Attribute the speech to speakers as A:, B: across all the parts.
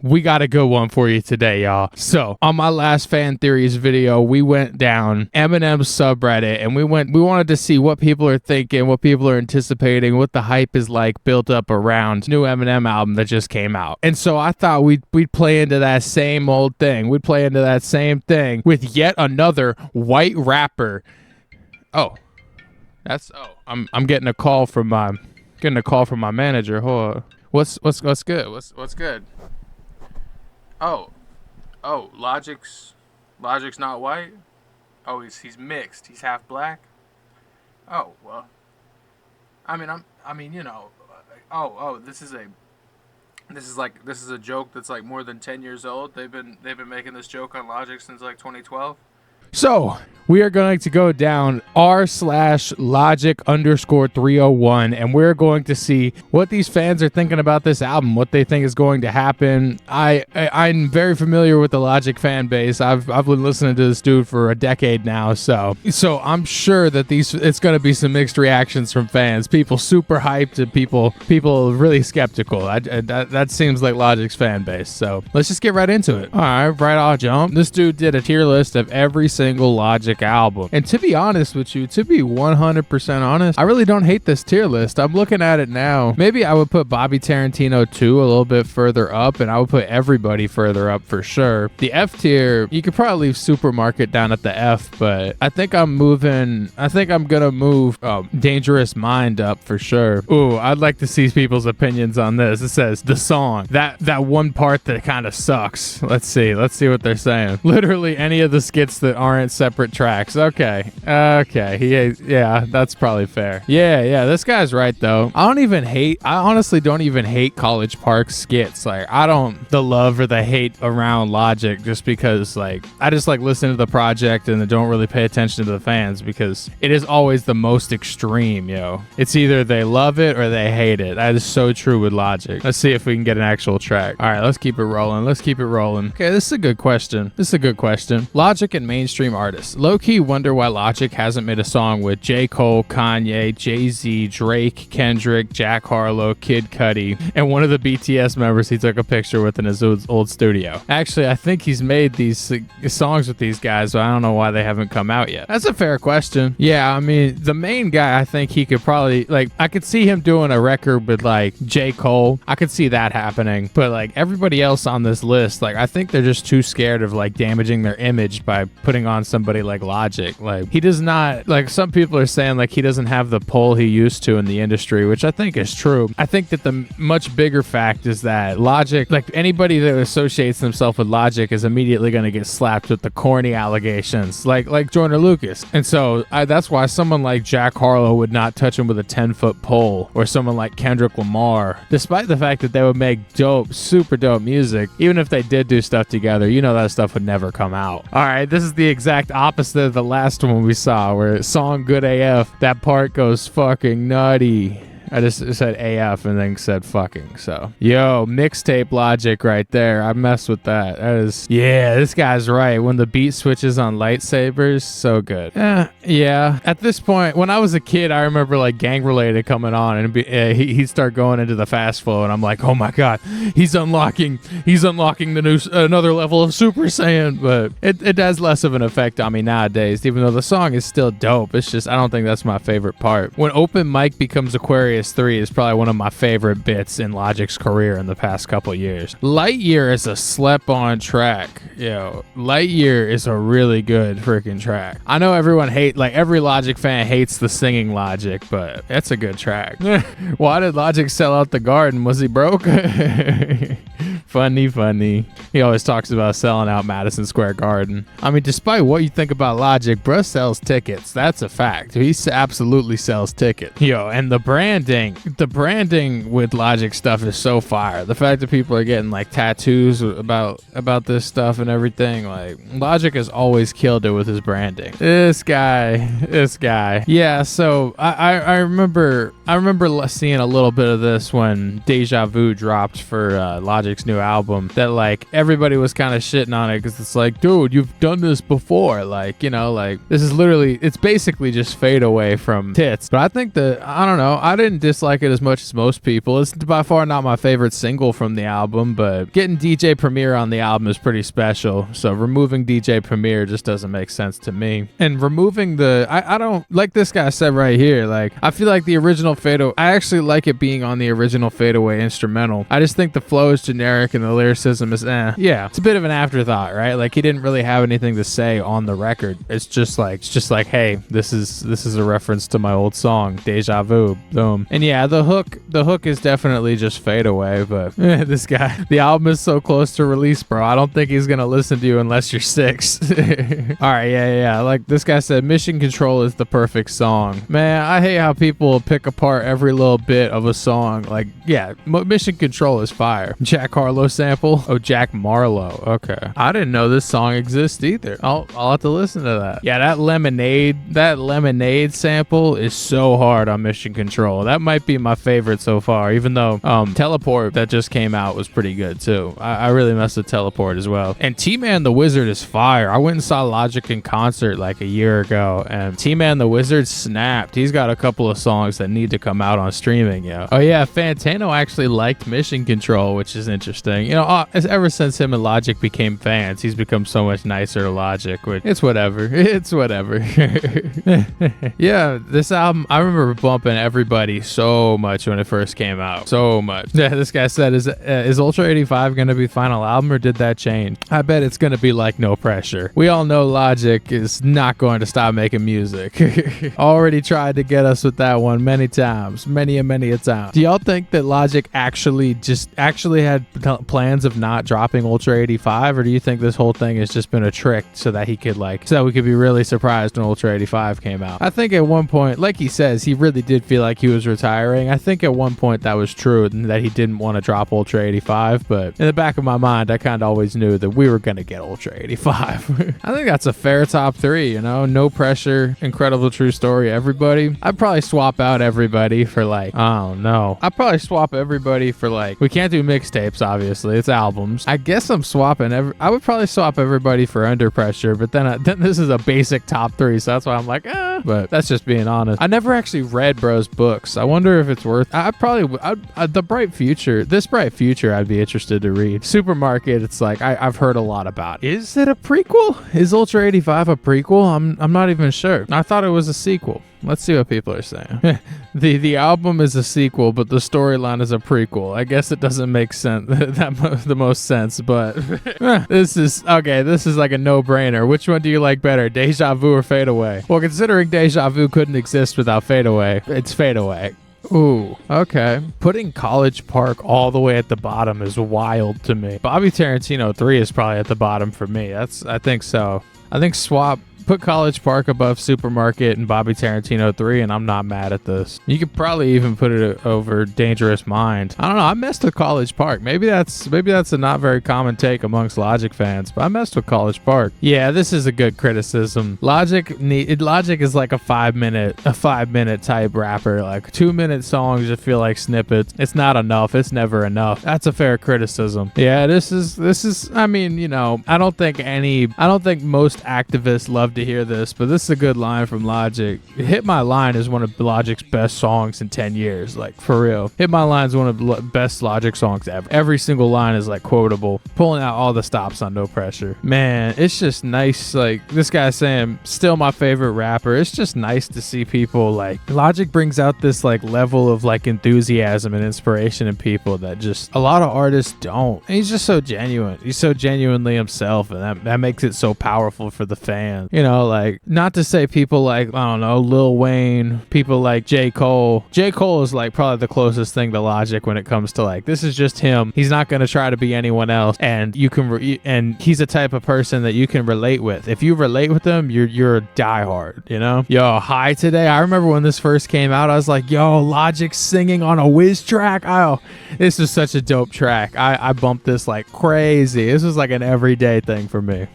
A: we got a good one for you today, y'all. So on my last Fan Theories video, we went down Eminem's subreddit and we wanted to see what people are thinking, what people are anticipating, what the hype is like built up around new Eminem album that just came out. And so I thought we'd play into that same old thing. We'd play into that same thing with yet another white rapper. I'm getting a call from my manager. Hold on. What's good? What's good? Oh, Logic's not white. Oh, he's mixed. He's half black. Oh well. You know. This is a joke that's like more than 10 years old. They've been making this joke on Logic since like 2012. So we are going to go down r/Logic_301, and we're going to see what these fans are thinking about this album, what they think is going to happen. I'm very familiar with the Logic fan base. I've been listening to this dude for a decade now, so I'm sure that it's going to be some mixed reactions from fans. People super hyped and people really skeptical. That seems like Logic's fan base. So let's just get right into it. All right, right off jump. This dude did a tier list of every single Logic album. And to be honest with you, to be 100% honest, I really don't hate this tier list. I'm looking at it now. Maybe I would put Bobby Tarantino 2 a little bit further up, and I would put everybody further up for sure. The F tier, you could probably leave Supermarket down at the F, but I think I'm gonna move Dangerous Mind up for sure. Ooh, I'd like to see people's opinions on this. It says the song, that one part that kind of sucks. Let's see what they're saying. Literally any of the skits that aren't separate tracks. Okay, yeah, that's probably fair. Yeah, this guy's right though. I honestly don't even hate College Park skits. Like, I don't the love or the hate around Logic just because like I just like listen to the project and don't really pay attention to the fans because it is always the most extreme, yo. It's either they love it or they hate it. That is so true with Logic. Let's see if we can get an actual track. All right, let's keep it rolling. Okay, this is a good question. Logic and mainstream artists. Low-key wonder why Logic hasn't made a song with J. Cole, Kanye, Jay-Z, Drake, Kendrick, Jack Harlow, Kid Cudi, and one of the BTS members he took a picture with in his old studio. Actually, I think he's made these songs with these guys, but I don't know why they haven't come out yet. That's a fair question. Yeah, I mean, the main guy, I think he could probably, like, I could see him doing a record with, like, J. Cole. I could see that happening. But, like, everybody else on this list, like, I think they're just too scared of, like, damaging their image by putting on somebody like Logic. Like, he does not, like, some people are saying, like, he doesn't have the pull he used to in the industry, which I think is true. I think that the much bigger fact is that Logic, like, anybody that associates themselves with Logic is immediately going to get slapped with the corny allegations, like Joyner Lucas. And so that's why someone like Jack Harlow would not touch him with a 10-foot pole, or someone like Kendrick Lamar, despite the fact that they would make super dope music. Even if they did do stuff together, you know that stuff would never come out. All right, this is the exact opposite of the last one we saw, where song Good AF, that part goes fucking nutty. I just said AF and then said fucking. So, yo, mixtape Logic right there. I messed with that. That is, yeah, this guy's right. When the beat switches on lightsabers, so good. Yeah. At this point, when I was a kid, I remember like Gang Related coming on and he'd start going into the fast flow, and I'm like, oh my god, he's unlocking the new another level of Super Saiyan. But it has less of an effect on me nowadays, even though the song is still dope. It's just I don't think that's my favorite part. When Open Mic becomes Aquarius 3 is probably one of my favorite bits in Logic's career in the past couple years. Lightyear is a slept-on track. Yo, Lightyear is a really good freaking track. I know everyone every Logic fan hates the singing Logic, but it's a good track. Why did Logic sell out the Garden? Was he broke? Funny. He always talks about selling out Madison Square Garden. I mean, despite what you think about Logic, bruh sells tickets. That's a fact. He absolutely sells tickets. Yo, and the branding with Logic stuff is so fire. The fact that people are getting like tattoos about this stuff and everything, like Logic has always killed it with his branding. This guy. Yeah, so I remember seeing a little bit of this when Deja Vu dropped for Logic's new new album that like everybody was kind of shitting on it because it's like, dude, you've done this before. Like, you know, like this is literally, it's basically just Fade Away from Tits. But I think I don't know, I didn't dislike it as much as most people. It's by far not my favorite single from the album, but getting DJ Premier on the album is pretty special. So removing DJ Premier just doesn't make sense to me. And removing I don't like this guy said right here, like I feel like the original Fade Away, I actually like it being on the original Fade Away instrumental. I just think the flow is generic and the lyricism is yeah, it's a bit of an afterthought, right? Like he didn't really have anything to say on the record. It's just like hey, this is a reference to my old song Deja Vu, boom. And yeah, the hook is definitely just Fade Away, but this guy, the album is so close to release, bro, I don't think he's gonna listen to you unless you're 6. All right, yeah, like this guy said, Mission Control is the perfect song. Man, I hate how people pick apart every little bit of a song. Like, yeah, Mission Control is fire. Jack Harlow sample? Oh, Jack Marlowe. Okay. I didn't know this song exists either. I'll have to listen to that. Yeah, that Lemonade sample is so hard on Mission Control. That might be my favorite so far, even though Teleport that just came out was pretty good too. I really messed with Teleport as well. And T-Man the Wizard is fire. I went and saw Logic in concert like a year ago, and T-Man the Wizard snapped. He's got a couple of songs that need to come out on streaming, yo. Oh yeah, Fantano actually liked Mission Control, which is interesting. You know, ever since him and Logic became fans, he's become so much nicer to Logic, which it's whatever. It's whatever. Yeah, this album, I remember bumping Everybody so much when it first came out. So much. Yeah, this guy said, is Ultra 85 going to be final album or did that change? I bet it's going to be like No Pressure. We all know Logic is not going to stop making music. Already tried to get us with that one many times. Many a time. Do y'all think that Logic actually had plans of not dropping Ultra 85, or do you think this whole thing has just been a trick so that we could be really surprised when Ultra 85 came out? I think at one point, like he says, he really did feel like he was retiring. I think at one point that was true and that he didn't want to drop Ultra 85, but in the back of my mind, I kind of always knew that we were going to get Ultra 85. I think that's a fair top 3, you know? No Pressure, Incredible True Story, Everybody. I'd probably swap out Everybody for like, I don't know. I'd probably swap Everybody for like, we can't do mixtapes, obviously. It's albums. I guess I'm swapping I would probably swap Everybody for Under Pressure, but then this is a basic top 3, so that's why I'm like, but that's just being honest. I never actually read Bro's books. I wonder if it's worth, The Bright Future, This Bright Future, I'd be interested to read. Supermarket, it's like, I've heard a lot about. Is it a prequel? Is Ultra 85 a prequel? I'm not even sure. I thought it was a sequel. Let's see what people are saying. The album is a sequel, but the storyline is a prequel. I guess it doesn't make sense, the most sense, but this is like a no-brainer. Which one do you like better, Deja Vu or Fade Away? Well, considering Deja Vu couldn't exist without Fade Away, it's Fade Away. Ooh, okay. Putting College Park all the way at the bottom is wild to me. Bobby Tarantino 3 is probably at the bottom for me. I think so. I think put College Park above Supermarket and Bobby Tarantino 3, and I'm not mad at this. You could probably even put it over Dangerous Mind. I don't know. I messed with College Park. Maybe that's a not very common take amongst Logic fans, but I messed with College Park. Yeah, this is a good criticism. Logic is like a 5 minute type rapper. Like 2-minute songs just feel like snippets. It's not enough. It's never enough. That's a fair criticism. Yeah, this is. I mean, you know, I don't think most activists love to hear this, but this is a good line from Logic. Hit My Line is one of Logic's best songs in 10 years, like for real. Hit My Line is one of the best Logic songs ever. Every single line is like quotable, pulling out all the stops on No Pressure. Man, it's just nice. Like this guy saying, still my favorite rapper. It's just nice to see people like Logic brings out this like level of like enthusiasm and inspiration in people that just a lot of artists don't. And he's just so genuine. He's so genuinely himself, and that makes it so powerful for the fan. You know, like, not to say people like, I don't know, Lil Wayne, people like J. Cole. J. Cole is like probably the closest thing to Logic when it comes to like, this is just him. He's not going to try to be anyone else. And and he's a type of person that you can relate with. If you relate with him, you're a diehard, you know? Yo, High Today. I remember when this first came out, I was like, yo, Logic singing on a Wiz track. Oh, this is such a dope track. I bumped this like crazy. This was like an everyday thing for me.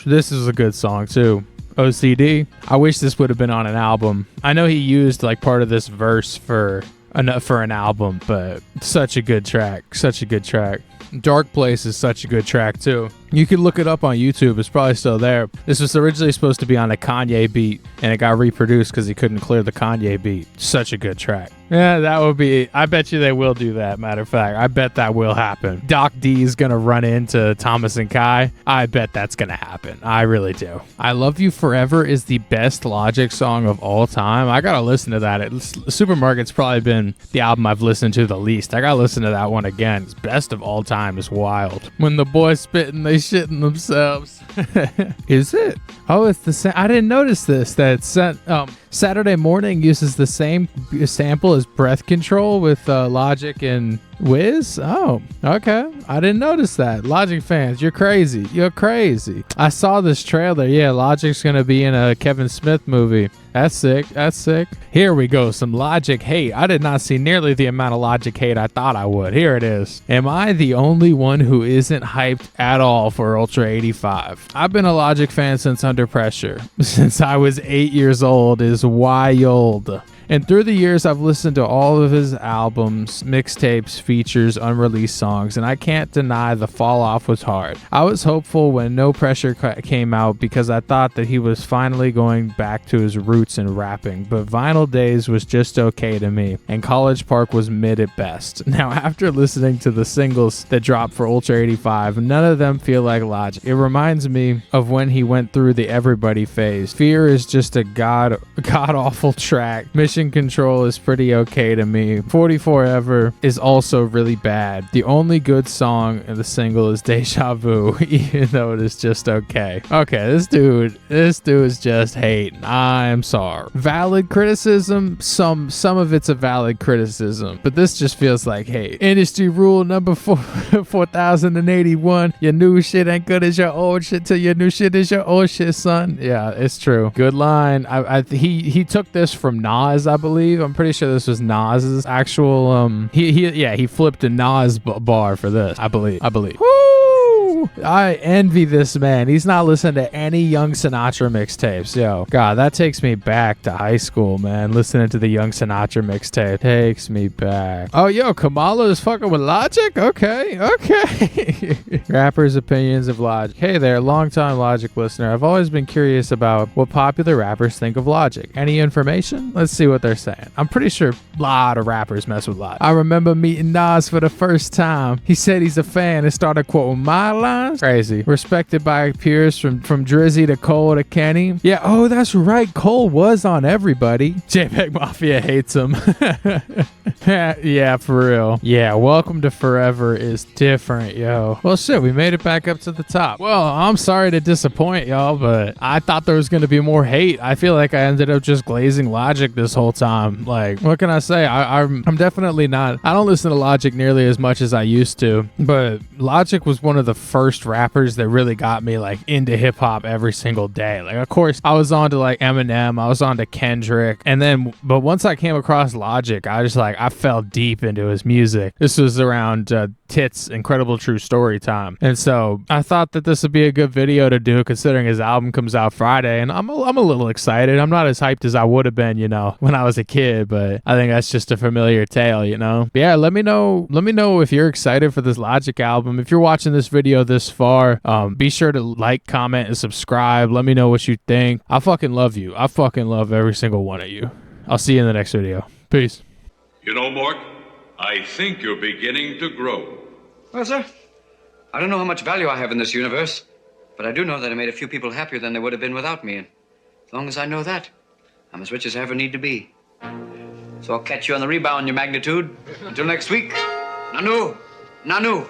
A: This is a good song too. OCD. I wish this would have been on an album. I know he used like part of this verse for an album, but such a good track. Such a good track. Dark Place is such a good track too. You can look it up on YouTube. It's probably still there. This was originally supposed to be on a Kanye beat, and it got reproduced because he couldn't clear the Kanye beat. Such a good track. Yeah, that would be... I bet you they will do that, matter of fact. I bet that will happen. Doc D is going to run into Thomas and Kai. I bet that's going to happen. I really do. I Love You Forever is the best Logic song of all time. I got to listen to that. Supermarket's probably been the album I've listened to the least. I got to listen to that one again. It's best of all time is wild. When the boys spitting, they shitting themselves. Is it? Oh, it's the same. I didn't notice this. That Saturday Morning uses the same sample as Breath Control with Logic and Wiz. Oh, okay. I didn't notice that. Logic fans, you're crazy. You're crazy. I saw this trailer. Yeah, Logic's gonna be in a Kevin Smith movie. That's sick. That's sick. Here we go. Some Logic hate. I did not see nearly the amount of Logic hate I thought I would. Here it is. Am I the only one who isn't hyped at all for Ultra 85? I've been a Logic fan since Under Pressure. Since I was 8 years old is wild. And through the years, I've listened to all of his albums, mixtapes, features, unreleased songs, and I can't deny the fall off was hard. I was hopeful when No Pressure came out because I thought that he was finally going back to his roots in rapping, but Vinyl Days was just okay to me, and College Park was mid at best. Now, after listening to the singles that dropped for Ultra 85, none of them feel like Logic. It reminds me of when he went through the Everybody phase. Fear is just a god-awful track. Mission Control is pretty okay to me. 44 Ever is also really bad. The only good song in the single is Deja Vu, even though it is just okay. Okay, this dude is just hating. I'm sorry. Valid criticism, some of it's a valid criticism, but this just feels like hate. Industry rule number 4081. Your new shit ain't good as your old shit till your new shit is your old shit, son. Yeah, it's true. Good line. He took this from Nas, I believe. I'm pretty sure this was Nas's actual he flipped a Nas bar for this. I believe. Woo! I envy this man. He's not listening to any Young Sinatra mixtapes. Yo, God, that takes me back to high school, man. Listening to the Young Sinatra mixtape takes me back. Oh, yo, Kamala is fucking with Logic? Okay. Rappers' opinions of Logic. Hey there, longtime Logic listener. I've always been curious about what popular rappers think of Logic. Any information? Let's see what they're saying. I'm pretty sure a lot of rappers mess with Logic. I remember meeting Nas for the first time. He said he's a fan and started quoting my lines. Crazy. Respected by peers from Drizzy to Cole to Kenny. Yeah, oh, that's right. Cole was on Everybody. JPEG Mafia hates him. Yeah, for real. Yeah, Welcome to Forever is different, yo. Well, shit, we made it back up to the top. Well, I'm sorry to disappoint y'all, but I thought there was going to be more hate. I feel like I ended up just glazing Logic this whole time. Like, what can I say? I'm definitely not. I don't listen to Logic nearly as much as I used to, but Logic was one of the first rappers that really got me like into hip hop every single day. Like, of course, I was on to like Eminem, I was on to Kendrick, but once I came across Logic, I fell deep into his music. This was around Tits Incredible True Story time, and so I thought that this would be a good video to do considering his album comes out Friday, and I'm a little excited. I'm not as hyped as I would have been, when I was a kid, but I think that's just a familiar tale, But yeah, let me know if you're excited for this Logic album. If you're watching this video this far, be sure to like, comment, and subscribe. Let me know what you think. I fucking love you. I fucking love every single one of you. I'll see you in the next video. Peace.
B: You know, Mort, I think you're beginning to grow.
C: Well, sir, I don't know how much value I have in this universe, but I do know that I made a few people happier than they would have been without me, and as long as I know that, I'm as rich as I ever need to be. So I'll catch you on the rebound, your magnitude. Until next week, Nanu, Nanu.